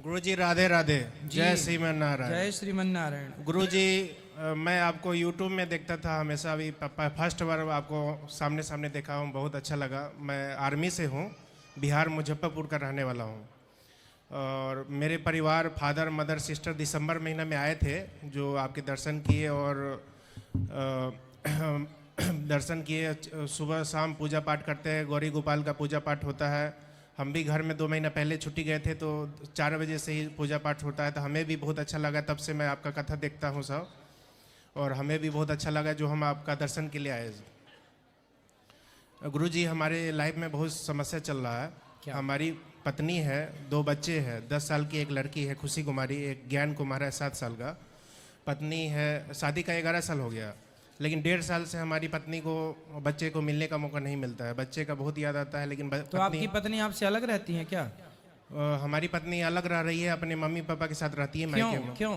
गुरुजी राधे राधे। जय श्रीमन नारायण। जय श्रीमन नारायण। गुरुजी मैं आपको यूट्यूब में देखता था हमेशा, अभी फर्स्ट बार आपको सामने सामने देखा हूँ, बहुत अच्छा लगा। मैं आर्मी से हूँ, बिहार मुजफ्फरपुर का रहने वाला हूँ। और मेरे परिवार फादर मदर सिस्टर दिसंबर महीना में आए थे, जो आपके दर्शन किए और दर्शन किए। सुबह शाम पूजा पाठ करते हैं, गौरी गोपाल का पूजा पाठ होता है। हम भी घर में 2 महीना पहले छुट्टी गए थे, तो 4 बजे से ही पूजा पाठ होता है, तो हमें भी बहुत अच्छा लगा। तब से मैं आपका कथा देखता हूँ सब, और हमें भी बहुत अच्छा लगा जो हम आपका दर्शन के लिए आए। गुरुजी हमारे लाइफ में बहुत समस्या चल रहा है। हमारी पत्नी है, 2 बच्चे हैं, 10 साल की एक लड़की है खुशी कुमारी, एक ज्ञान कुमार है 7 साल का। पत्नी है, शादी का 11 साल हो गया, लेकिन 1.5 साल से हमारी पत्नी को बच्चे को मिलने का मौका नहीं मिलता है। बच्चे का बहुत याद आता है, लेकिन तो आपकी पत्नी आपसे अलग रहती है क्या? हमारी पत्नी अलग रह रही है, अपने मम्मी पापा के साथ रहती है मायके में। क्यों?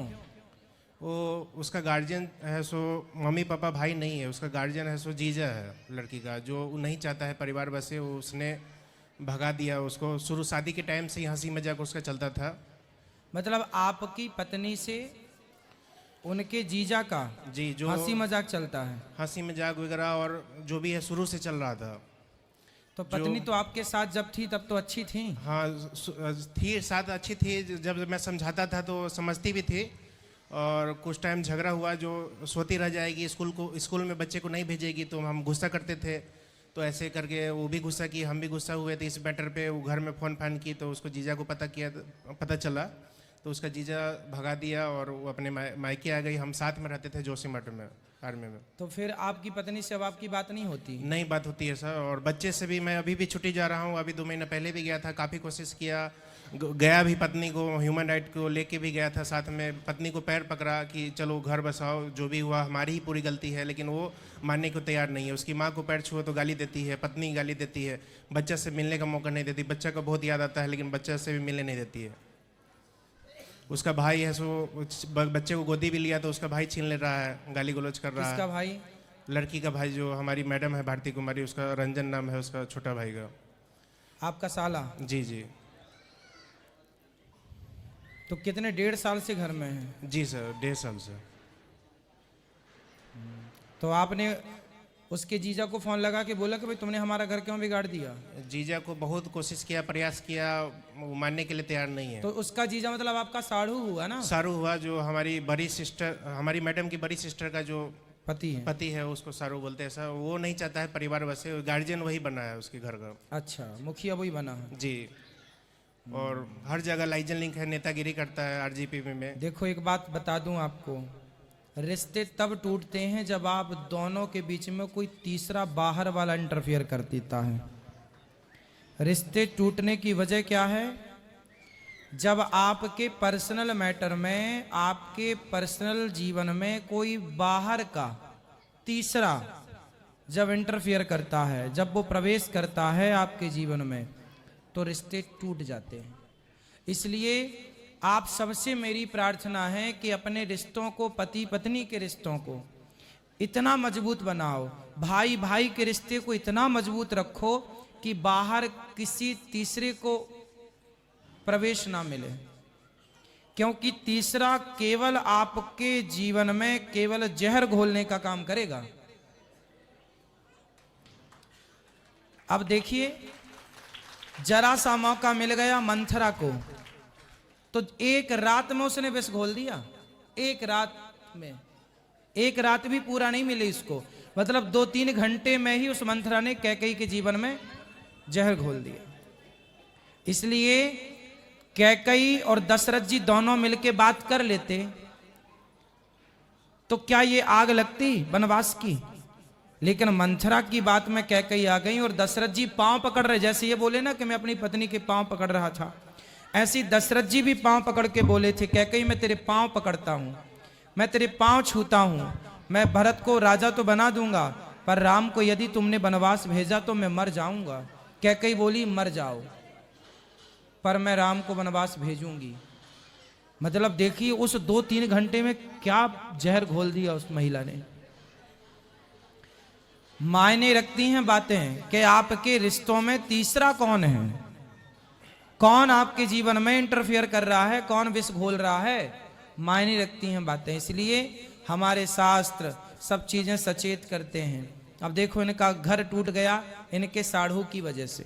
वो उसका गार्जियन है, सो मम्मी पापा भाई नहीं है, उसका गार्जियन है, सो जीजा है लड़की का, जो नहीं चाहता है परिवार बसे, उसने भगा दिया उसको। शुरू शादी के टाइम से ही हंसी मजाक उसका चलता था। मतलब आपकी पत्नी से उनके जीजा का जी, जो हंसी मजाक चलता है, हंसी मजाक वगैरह और जो भी है शुरू से चल रहा था। तो पत्नी तो आपके साथ जब थी तब तो अच्छी थी। हाँ थी, साथ अच्छी थी। जब मैं समझाता था तो समझती भी थी। और कुछ टाइम झगड़ा हुआ, जो सोती रह जाएगी, स्कूल में बच्चे को नहीं भेजेगी, तो हम गुस्सा करते थे। तो ऐसे करके वो भी गुस्सा की, हम भी गुस्सा हुए थे। इस मैटर पे वो घर में फ़ोन फान की, तो उसको जीजा को पता चला, तो उसका जीजा भगा दिया और वो अपने मायके आ गई। हम साथ में रहते थे जोशीमठ में, आर्मी में। तो फिर आपकी पत्नी से अब आपकी बात नहीं होती? नहीं बात होती है सर। और बच्चे से भी मैं अभी भी छुट्टी जा रहा हूँ। अभी 2 महीना पहले भी गया था, काफ़ी कोशिश किया, गया भी, पत्नी को ह्यूमन राइट को लेके भी गया था साथ में। पत्नी को पैर पकड़ा कि चलो घर बसाओ, जो भी हुआ हमारी ही पूरी गलती है, लेकिन वो मानने को तैयार नहीं है। उसकी माँ को पैर छुओ तो गाली देती है, पत्नी गाली देती है, बच्चा से मिलने का मौका नहीं देती। बच्चा को बहुत याद आता है, लेकिन बच्चा से भी मिलने नहीं देती है। उसका भाई है, सो बच्चे को गोदी भी लिया तो उसका भाई छीन ले रहा है, गाली गलौज कर रहा है। किसका भाई? लड़की का भाई, जो हमारी मैडम है भारती कुमारी, उसका रंजन नाम है उसका छोटा भाई का। आपका साला? जी जी। तो कितने 1.5 साल से घर में है? जी सर, 1.5 साल से। तो आपने उसके जीजा को फोन लगा के बोला कि भाई तुमने हमारा घर क्यों बिगाड़ दिया? जीजा को बहुत कोशिश किया, प्रयास किया, वो मानने के लिए तैयार नहीं है। तो उसका जीजा मतलब आपका साढ़ू हुआ ना? सारू हुआ, जो हमारी बड़ी सिस्टर, हमारी मैडम की बड़ी सिस्टर का जो पति है, उसको सारू बोलते हैं सर। वो नहीं चाहता है परिवार बसे, गार्जियन वही बना है उसके घर का। अच्छा, मुखिया वही बना है जी। और हर जगह लाइजन लिंक है, नेतागिरी करता है आरजीपी में। देखो एक बात बता दूं आपको, रिश्ते तब टूटते हैं जब आप दोनों के बीच में कोई तीसरा बाहर वाला इंटरफियर कर देता है। रिश्ते टूटने की वजह क्या है? जब आपके पर्सनल मैटर में, आपके पर्सनल जीवन में कोई बाहर का तीसरा जब इंटरफियर करता है, जब वो प्रवेश करता है आपके जीवन में, तो रिश्ते टूट जाते हैं। इसलिए आप सबसे मेरी प्रार्थना है कि अपने रिश्तों को, पति पत्नी के रिश्तों को इतना मजबूत बनाओ, भाई भाई के रिश्ते को इतना मजबूत रखो कि बाहर किसी तीसरे को प्रवेश ना मिले। क्योंकि तीसरा केवल आपके जीवन में केवल जहर घोलने का काम करेगा। अब देखिए, जरा सा मौका मिल गया मंथरा को, तो एक रात में उसने विष घोल दिया। एक रात में, एक रात भी पूरा नहीं मिली इसको, मतलब 2-3 घंटे में ही उस मंथरा ने कैकेयी के जीवन में जहर घोल दिया। इसलिए कैकेयी और दशरथ जी दोनों मिलके बात कर लेते तो क्या ये आग लगती वनवास की? लेकिन मंथरा की बात में कैकेयी आ गई और दशरथ जी पांव पकड़ रहे। जैसे ये बोले ना कि मैं अपनी पत्नी के पांव पकड़ रहा था, ऐसे दशरथ जी भी पांव पकड़ के बोले थे, कैकेयी मैं तेरे पांव पकड़ता हूं, मैं तेरे पांव छूता हूं, मैं भरत को राजा तो बना दूंगा, पर राम को यदि तुमने वनवास भेजा तो मैं मर जाऊंगा। कैकेयी बोली मर जाओ, पर मैं राम को वनवास भेजूंगी। मतलब देखिए उस 2-3 घंटे में क्या जहर घोल दिया उस महिला ने। मायने रखती हैं बातें कि आपके रिश्तों में तीसरा कौन है। कौन आपके जीवन में इंटरफियर कर रहा है, कौन विष घोल रहा है, मायने रखती हैं बातें। इसलिए हमारे शास्त्र सब चीजें सचेत करते हैं। अब देखो, इनका घर टूट गया इनके साढ़ू की वजह से।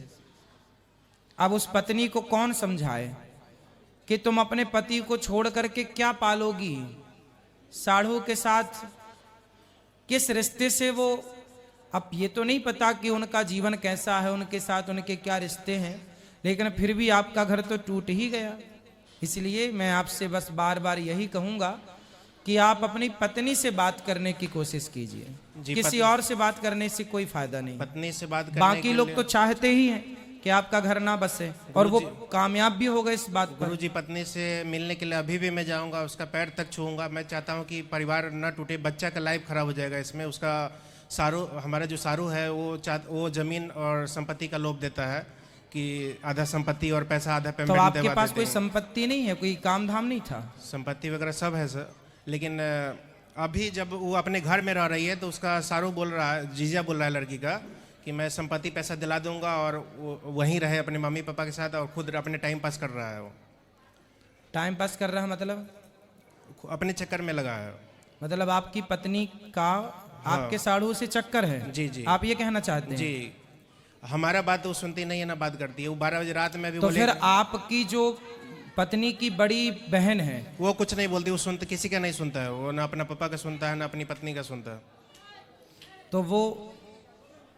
अब उस पत्नी को कौन समझाए कि तुम अपने पति को छोड़ करके क्या पालोगी, साढ़ू के साथ किस रिश्ते से वो। अब ये तो नहीं पता कि उनका जीवन कैसा है, उनके साथ उनके क्या रिश्ते हैं, लेकिन फिर भी आपका घर तो टूट ही गया। इसलिए मैं आपसे बस बार बार यही कहूंगा कि आप अपनी पत्नी से बात करने की कोशिश कीजिए। किसी और से बात करने से कोई फायदा नहीं। पत्नी से बात करने बाकी लोग तो चाहते ही हैं कि आपका घर ना बसे, और वो कामयाब भी हो गए इस बात पर। गुरुजी, पत्नी से मिलने के लिए अभी भी मैं जाऊंगा, उसका पैर तक छूऊंगा। मैं चाहता हूं कि परिवार ना टूटे, बच्चा का लाइफ खराब हो जाएगा इसमें। उसका सारू, हमारा जो सारू है वो जमीन और संपत्ति का लोभ देता है कि आधा संपत्ति और पैसा आधा पेमेंट। तो आपके पास कोई संपत्ति नहीं है, कोई काम धाम नहीं था? संपत्ति वगैरह सब है सर, लेकिन अभी जब वो अपने घर में रह रही है तो उसका सारू बोल रहा है, जीजा बोल रहा है लड़की का, कि मैं संपत्ति पैसा दिला दूंगा और वो वहीं रहे अपने मम्मी पापा के साथ, और खुद अपने टाइम पास कर रहा है। वो टाइम पास कर रहा है मतलब अपने चक्कर में लगा है। मतलब आपकी पत्नी का आपके साढ़ू से चक्कर है? जी जी। आप ये कहना चाहते हैं? जी, हमारा बात वो सुनती नहीं है ना बात करती है। वो 12 बजे रात में भी तो फिर आपकी जो पत्नी की बड़ी बहन है वो कुछ नहीं बोलती, वो सुनते किसी का नहीं सुनता है। वो ना अपना पापा का सुनता है ना अपनी पत्नी का सुनता है। तो वो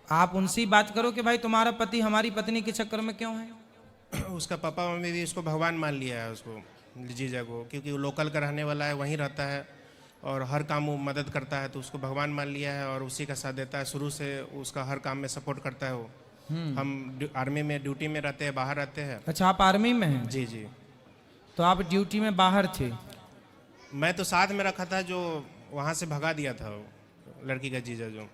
आप उनसे ही बात करो कि भाई तुम्हारा पति हमारी पत्नी के चक्कर में क्यों है। उसका पापा मम्मी भी उसको भगवान मान लिया है, उसको जीजा को, क्योंकि वो लोकल का रहने वाला है, वहीं रहता है और हर काम वो मदद करता है, तो उसको भगवान मान लिया है और उसी का साथ देता है। शुरू से उसका हर काम में सपोर्ट करता है वो। हम आर्मी में ड्यूटी में रहते हैं, बाहर रहते हैं। अच्छा, आप आर्मी में हैं? जी जी। तो आप ड्यूटी में बाहर थे? मैं तो साथ में रखा था, जो वहाँ से भगा दिया था वो लड़की का जीजा जो।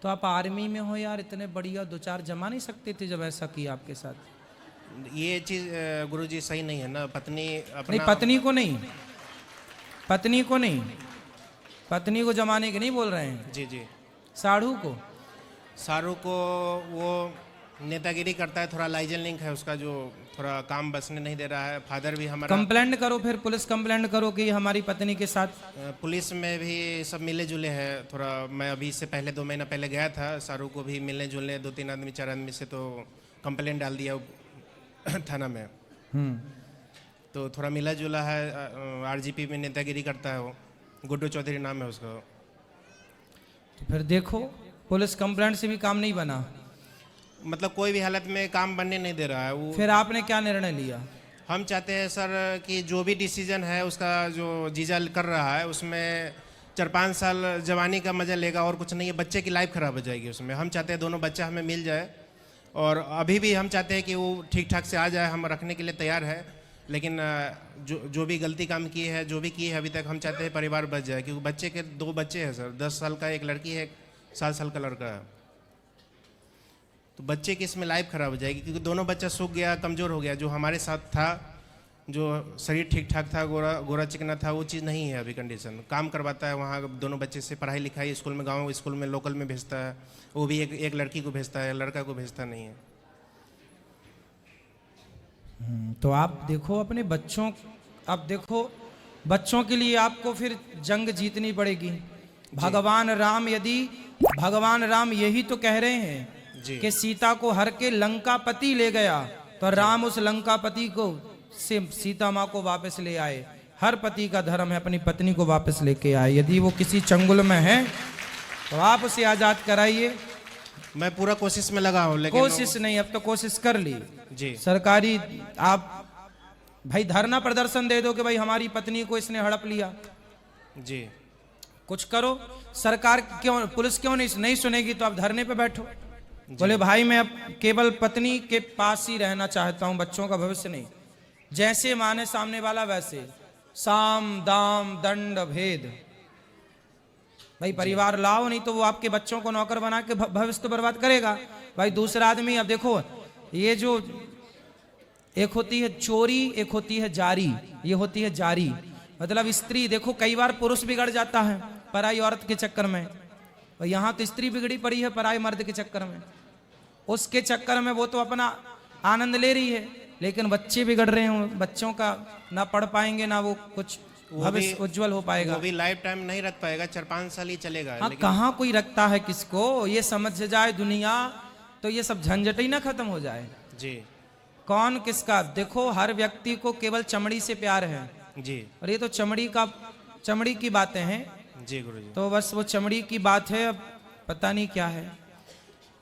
तो आप आर्मी में हो यार, इतने बढ़िया 2-4 जमा नहीं सकते थे जब ऐसा किया आपके साथ? ये चीज़ गुरुजी सही नहीं है ना। पत्नी अपना नहीं, पत्नी को नहीं, पत्नी को नहीं, पत्नी को जमाने के नहीं बोल रहे हैं। जी जी। साढ़ू को, सारू को वो नेतागिरी करता है, थोड़ा लाइजन लिंक है उसका, जो थोड़ा काम बसने नहीं दे रहा है। फादर भी हमारा कंप्लेंट करो, फिर पुलिस कंप्लेंट करो कि हमारी पत्नी के साथ। पुलिस में भी सब मिले जुले हैं थोड़ा। मैं अभी इससे पहले 2 महीना पहले गया था, सारू को भी मिलने जुलने 2-3 आदमी 4 आदमी से, तो कंप्लेंट डाल दिया थाना में। तो थोड़ा मिला जुला है। आरजीपी में नेतागिरी करता है वो, गुड्डू चौधरी नाम है उसका। तो फिर देखो, पुलिस कंप्लेंट से भी काम नहीं बना, मतलब कोई भी हालत में काम बनने नहीं दे रहा है वो। फिर आपने क्या निर्णय लिया? हम चाहते हैं सर कि जो भी डिसीजन है उसका, जो जीजा कर रहा है उसमें 4-5 साल जवानी का मजा लेगा और कुछ नहीं है। बच्चे की लाइफ खराब हो जाएगी उसमें। हम चाहते हैं दोनों बच्चा हमें मिल जाए, और अभी भी हम चाहते हैं कि वो ठीक ठाक से आ जाए। हम रखने के लिए तैयार है, लेकिन जो भी गलती काम की है, जो भी की है अभी तक, हम चाहते हैं परिवार बच जाए। क्योंकि बच्चे के 2 बच्चे हैं सर, 10 साल का एक लड़की है, 7 साल का लड़का है। तो बच्चे की इसमें लाइफ खराब हो जाएगी, क्योंकि दोनों बच्चा सूख गया, कमज़ोर हो गया। जो हमारे साथ था, जो शरीर ठीक ठाक था, गोरा चिकना था, वो चीज़ नहीं है अभी कंडीशन। काम करवाता है वहाँ दोनों बच्चे से, पढ़ाई लिखाई स्कूल में, गाँव स्कूल में, लोकल में भेजता है। वो भी एक लड़की को भेजता है, लड़का को भेजता नहीं है। तो आप देखो अपने बच्चों, अब देखो बच्चों के लिए आपको फिर जंग जीतनी पड़ेगी। भगवान राम यही तो कह रहे हैं कि सीता को हर के लंकापति ले गया, तो राम उस लंकापति को से सीता माँ को वापस ले आए। हर पति का धर्म है अपनी पत्नी को वापस लेके आए। यदि वो किसी चंगुल में है तो आप उसे आजाद कराइए। मैं पूरा कोशिश में लगा हूँ, लेकिन कोशिश नहीं, अब तो कोशिश कर ली जी। सरकारी आप भाई धरना प्रदर्शन दे दो कि भाई हमारी पत्नी को इसने हड़प लिया जी। कुछ करो। सरकार क्यों, पुलिस क्यों नहीं सुनेगी, तो आप धरने पे बैठो। बोले भाई मैं अब केवल पत्नी के पास ही रहना चाहता हूं, बच्चों का भविष्य नहीं। जैसे माने सामने वाला वैसे, साम दाम दंड भेद। भाई परिवार लाओ, नहीं तो वो आपके बच्चों को नौकर बना के भविष्य तो बर्बाद करेगा। भाई दूसरा आदमी, अब देखो ये जो एक होती है चोरी, एक होती है जारी, ये होती है जारी। मतलब स्त्री, देखो कई बार पुरुष बिगड़ जाता है पराई औरत के चक्कर में, और यहाँ तो स्त्री बिगड़ी पड़ी है पराई मर्द के चक्कर में। उसके चक्कर में वो तो अपना आनंद ले रही है, लेकिन बच्चे बिगड़ रहे हैं, बच्चों का ना पढ़ पाएंगे ना वो कुछ भविष्य उज्जवल हो पाएगा। वो भी लाइफ टाइम नहीं रख पाएगा, 4-5 साल ही चलेगा। हाँ, कहाँ कोई रखता है किसको, ये समझ जाए दुनिया तो ये सब झंझट ही ना खत्म हो जाए। जी कौन किसका, देखो हर व्यक्ति को केवल चमड़ी से प्यार है, जी और ये तो चमड़ी की बातें हैं। जी गुरुजी। तो बस वो चमड़ी की बात है, अब पता नहीं क्या है,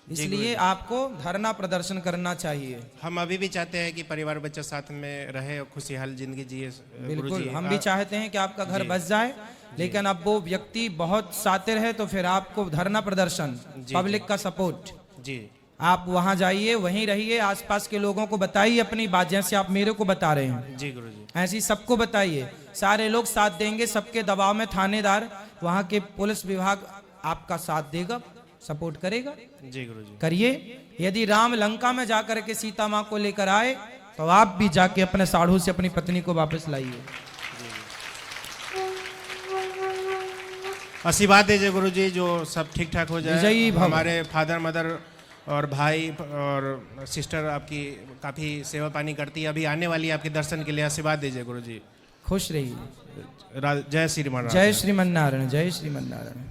इसलिए आपको धरना प्रदर्शन करना चाहिए। हम अभी भी चाहते हैं कि परिवार बच्चा साथ में रहे और खुशहाल जिंदगी जिए। बिल्कुल, गुरुजी, हम भी चाहते हैं कि आपका घर बस जाए, लेकिन अब वो व्यक्ति बहुत सातिर है तो फिर आपको धरना प्रदर्शन, पब्लिक का सपोर्ट, जी आप वहां जाइए, वहीं रहिए, आसपास के लोगों को बताइए अपनी बात, जैसे आप मेरे को बता रहे हैं जी गुरुजी। ऐसी सबको बताइए, सारे लोग साथ देंगे, सबके दबाव में थानेदार, वहां के पुलिस विभाग आपका साथ देगा, सपोर्ट करेगा। जी गुरुजी। करिए। यदि राम लंका में जाकर के सीता माँ को लेकर आए तो आप भी जाके अपने साढ़ू से अपनी पत्नी को वापस लाइए। आशीर्वाद दीजिए गुरुजी, जो सब ठीक ठाक हो जाए। विजयी भव। हमारे फादर मदर और भाई और सिस्टर आपकी काफ़ी सेवा पानी करती है, अभी आने वाली है आपके दर्शन के लिए। आशीर्वाद दीजिए गुरुजी। खुश रहिए। जय श्री राम। जय श्रीमन नारायण, जय श्रीमन नारायण।